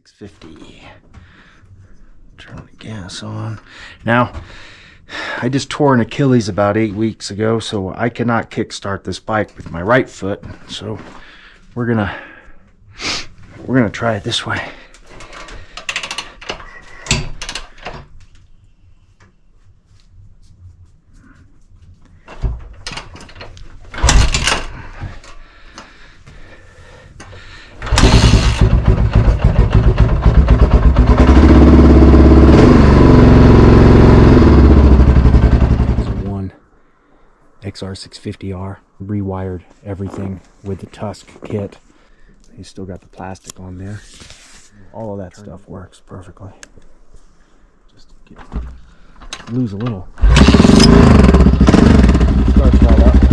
xr650. Turn the gas on. Now, I just tore an Achilles about 8 weeks ago, so I cannot kickstart this bike with my right foot. So we're gonna try it this way. xr650r, rewired everything with the Tusk kit. He's still got the plastic on there. All of that stuff works perfectly. Just lose a little. Starts right up.